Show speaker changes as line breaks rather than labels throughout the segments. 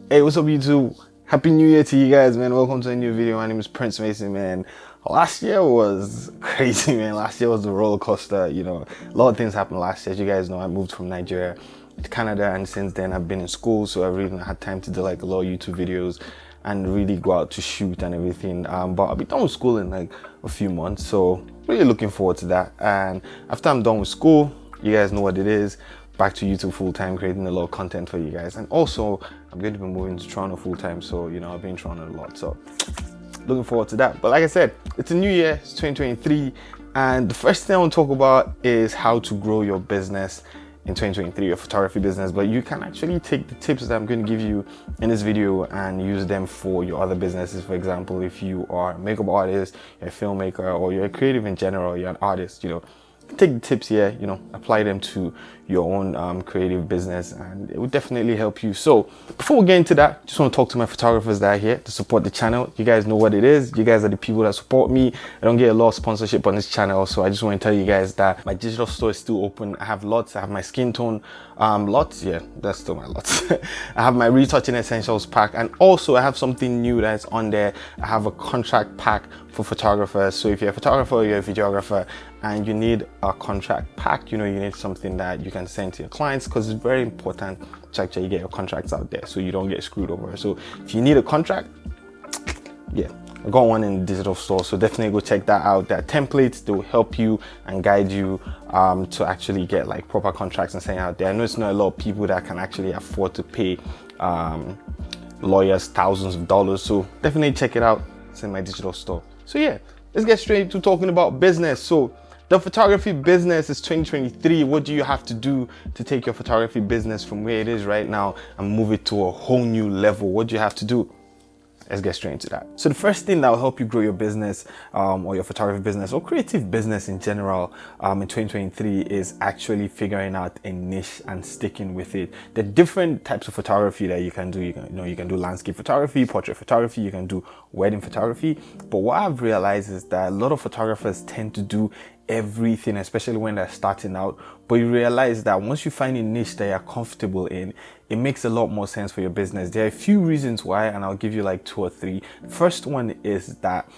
Hey, what's up YouTube? Happy New Year to you guys, man. Welcome to a new video. My name is Prince Mason, man. Last year was crazy, man. Last year was a roller coaster. A lot of things happened last year. As you guys know, I moved from Nigeria to Canada, and since then I've been in school, so I really not had time to do like a lot of YouTube videos and really go out to shoot and everything. But I'll be done with school in like a few months, so really looking forward to that. And after I'm done with school, you guys know what it is. Back to YouTube full-time, creating a lot of content for you guys. And also I'm going to be moving to Toronto full-time, so I've been in Toronto a lot, so looking forward to that. But like I said, it's a new year, it's 2023, and the first thing I want to talk about is how to grow your business in 2023, your photography business. But you can actually take the tips that I'm going to give you in this video and use them for your other businesses. For example, if you are a makeup artist, you're a filmmaker, or you're a creative in general, you're an artist, take the tips here, apply them to your own creative business, and it would definitely help you. So before we get into that, just want to talk to my photographers that are here to support the channel. You guys know what it is. You guys are the people that support me. I don't get a lot of sponsorship on this channel, so I just want to tell you guys that my digital store is still open. I have lots. I have my skin tone lots. Yeah, that's still my lots. I have my retouching essentials pack, and also I have something new that's on there. I have a contract pack for photographers. So if you're a photographer, you're a videographer, and you need a contract pack, you need something that you can send to your clients, because it's very important to actually get your contracts out there so you don't get screwed over. So if you need a contract, yeah, I got one in the digital store, so definitely go check that out. There are templates that will help you and guide you to actually get like proper contracts and send out there. I know it's not a lot of people that can actually afford to pay lawyers thousands of dollars, so definitely check it out. It's in my digital store. So yeah, let's get straight to talking about business. So the photography business is 2023. What do you have to do to take your photography business from where it is right now and move it to a whole new level? What do you have to do? Let's get straight into that. So the first thing that will help you grow your business or your photography business or creative business in general in 2023 is actually figuring out a niche and sticking with it. The different types of photography that you can do, you can do landscape photography, portrait photography, you can do wedding photography. But what I've realized is that a lot of photographers tend to do everything, especially when they're starting out. But you realize that once you find a niche that you're comfortable in, it makes a lot more sense for your business. There are a few reasons why, and I'll give you like 2 or 3. The first one is that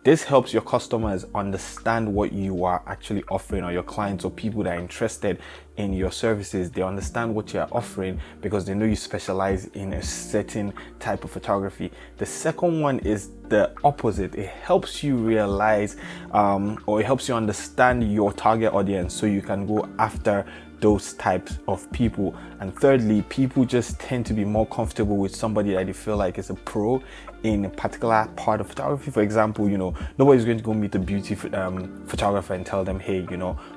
this helps your customers understand what you are actually offering, or your clients or people that are interested in your services. They understand what you are offering because they know you specialize in a certain type of photography. The second one is the opposite. It helps you realize or it helps you understand your target audience so you can go after those types of people. And thirdly, people just tend to be more comfortable with somebody that they feel like is a pro in a particular part of photography. For example, nobody's going to go meet a beauty photographer and tell them, hey,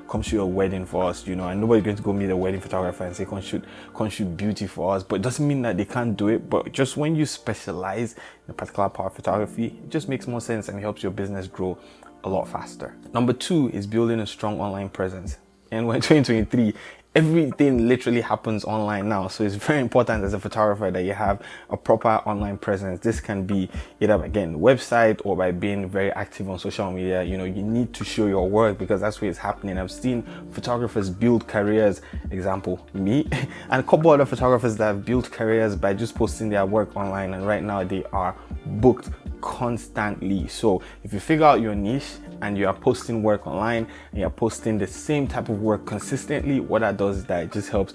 come shoot a wedding for us, and nobody's going to go meet a wedding photographer and say, come shoot beauty for us. But it doesn't mean that they can't do it, but just when you specialize in a particular part of photography, it just makes more sense and it helps your business grow a lot faster. Number 2 is building a strong online presence. And we're in 2023, everything literally happens online now. So it's very important as a photographer that you have a proper online presence. This can be either, again, website or by being very active on social media. You need to show your work because that's where it's happening. I've seen photographers build careers, example, me, and a couple other photographers that have built careers by just posting their work online. And right now they are booked constantly. So if you figure out your niche and you are posting work online and you're posting the same type of work consistently, what that does is that it just helps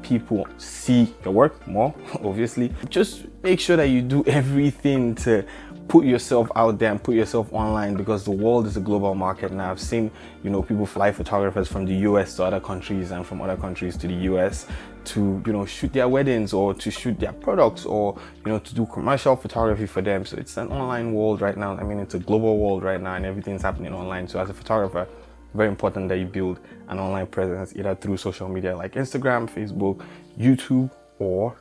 people see your work more. Obviously, just make sure that you do everything to put yourself out there and put yourself online, because the world is a global market now. I've seen people fly photographers from the US to other countries and from other countries to the US to shoot their weddings or to shoot their products or to do commercial photography for them. So it's an online world right now. I mean, it's a global world right now and everything's happening online. So as a photographer, very important that you build an online presence either through social media like Instagram, Facebook, YouTube, or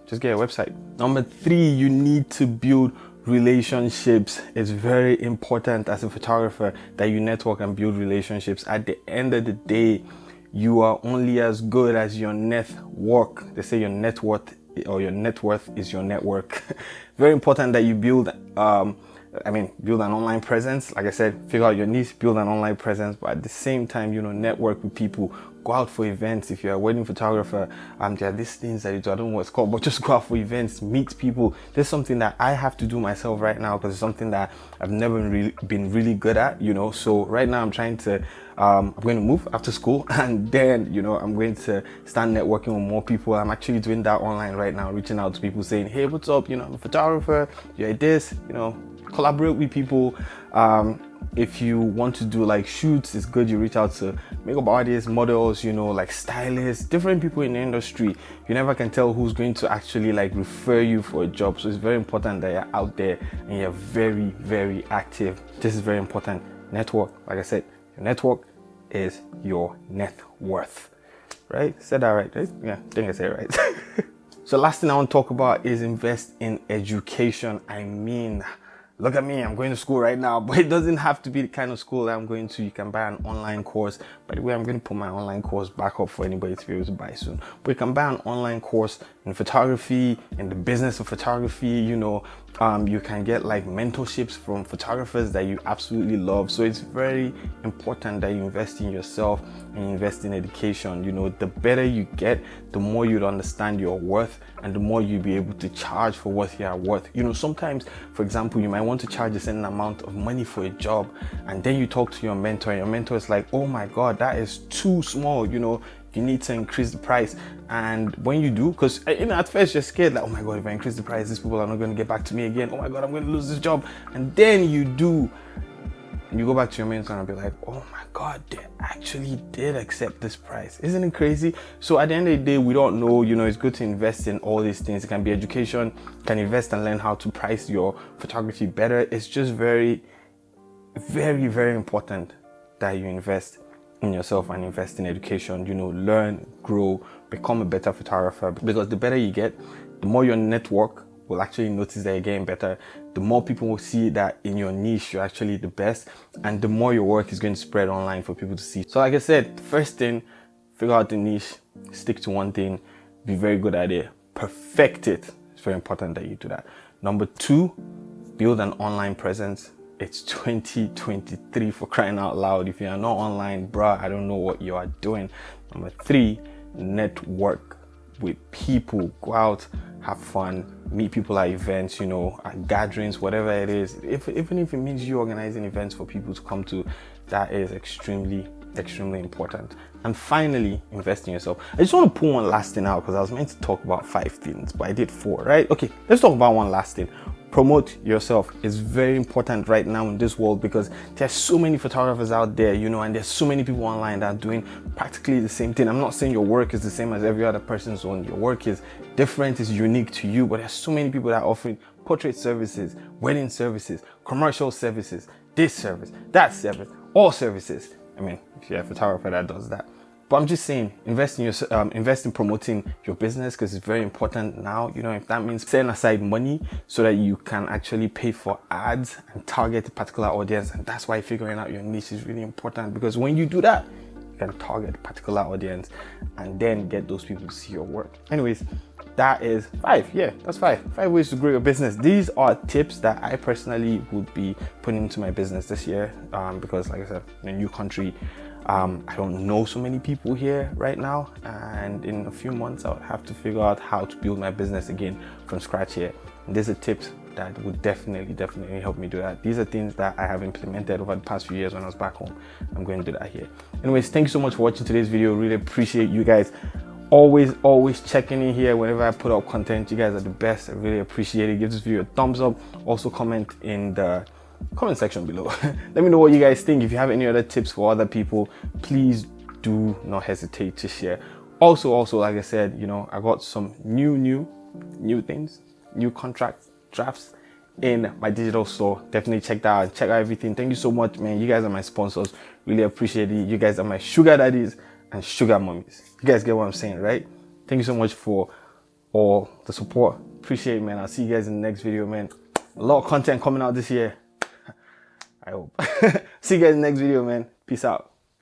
just get a website. Number 3, you need to build relationships. It's very important as a photographer that you network and build relationships. At the end of the day, you are only as good as your network. They say your net worth is your network. Very important that you build build an online presence. Like I said, figure out your niche, build an online presence, but at the same time, network with people, go out for events. If you're a wedding photographer, there are these things that you do, I don't know what it's called, but just go out for events, meet people. There's something that I have to do myself right now because it's something that I've never really been really good at, you know. So right now I'm trying to I'm going to move after school, and then, you know, I'm going to start networking with more people. I'm actually doing that online right now, reaching out to people saying, hey, what's up, you know, I'm a photographer, you're this, you know, collaborate with people. If you want to do like shoots, it's good you reach out to makeup artists, models, you know, like stylists, different people in the industry. You never can tell who's going to actually like refer you for a job. So it's very important that you're out there and you're very, very active. This is very important. Network, like I said, your network is your net worth, right? Said that right? Yeah, I think I said it right. So last thing I want to talk about is invest in education. I mean, look at me, I'm going to school right now, but it doesn't have to be the kind of school that I'm going to. You can buy an online course. By the way, I'm going to put my online course back up for anybody to be able to buy soon. But you can buy an online course in photography, in the business of photography, you know. You can get like mentorships from photographers that you absolutely love. So it's very important that you invest in yourself and invest in education. You know, the better you get, the more you'd understand your worth and the more you'll be able to charge for what you are worth. You know, sometimes, for example, you might want to charge a certain amount of money for a job, and then you talk to your mentor and your mentor is like, oh my God, that is too small, you know, you need to increase the price. And when you do, because you know, at first you're scared, like, oh my God, if I increase the price, these people are not going to get back to me again. Oh my God, I'm going to lose this job. And then you do, and you go back to your mentor and be like, oh my God, they actually did accept this price. Isn't it crazy? So at the end of the day, we don't know, you know, it's good to invest in all these things. It can be education, you can invest and learn how to price your photography better. It's just very, very, very important that you invest in yourself and invest in education. You know, learn, grow, become a better photographer, because the better you get, the more your network will actually notice that you're getting better, the more people will see that in your niche you're actually the best, and the more your work is going to spread online for people to see. So like I said, first thing, figure out the niche, stick to one thing, be very good at it, perfect it. It's very important that you do that. Number two, build an online presence. It's 2023, for crying out loud. If you are not online, bruh, I don't know what you are doing. Number three, network with people. Go out, have fun, meet people at events, you know, at gatherings, whatever it is. Even if it means you organizing events for people to come to, that is extremely important. And finally, invest in yourself. I just want to pull one last thing out because I was meant to talk about 5 things, but I did 4, right? Okay, let's talk about one last thing. Promote yourself. Is very important right now in this world because there's so many photographers out there, you know, and there's so many people online that are doing practically the same thing. I'm not saying your work is the same as every other person's own. Your work is different, is unique to you, but there's so many people that are offering portrait services, wedding services, commercial services, this service, that service, all services. I mean, if you're a photographer that does that. But I'm just saying, invest in promoting your business, because it's very important now. You know, if that means setting aside money so that you can actually pay for ads and target a particular audience. And that's why figuring out your niche is really important, because when you do that, you can target a particular audience and then get those people to see your work. Anyways, that is 5. Yeah, that's 5 ways to grow your business. These are tips that I personally would be putting into my business this year, because like I said, in a new country, I don't know so many people here right now, and in a few months I would have to figure out how to build my business again from scratch here. And these are tips that would definitely help me do that. These are things that I have implemented over the past few years when I was back home. I'm going to do that here. Anyways, thank you so much for watching today's video. Really appreciate you guys always checking in here whenever I put up content. You guys are the best. I really appreciate it. Give this video a thumbs up. Also comment in the comment section below. Let me know what you guys think. If you have any other tips for other people, please do not hesitate to share. Also like I said, you know, I got some new things, new contract drafts in my digital store. Definitely check that out, check out everything. Thank you so much, man. You guys are my sponsors. Really appreciate it. You guys are my sugar daddies and sugar mummies. You guys get what I'm saying, right? Thank you so much for all the support. Appreciate it, man. I'll see you guys in the next video, man. A lot of content coming out this year, I hope. See you guys in the next video, man. Peace out.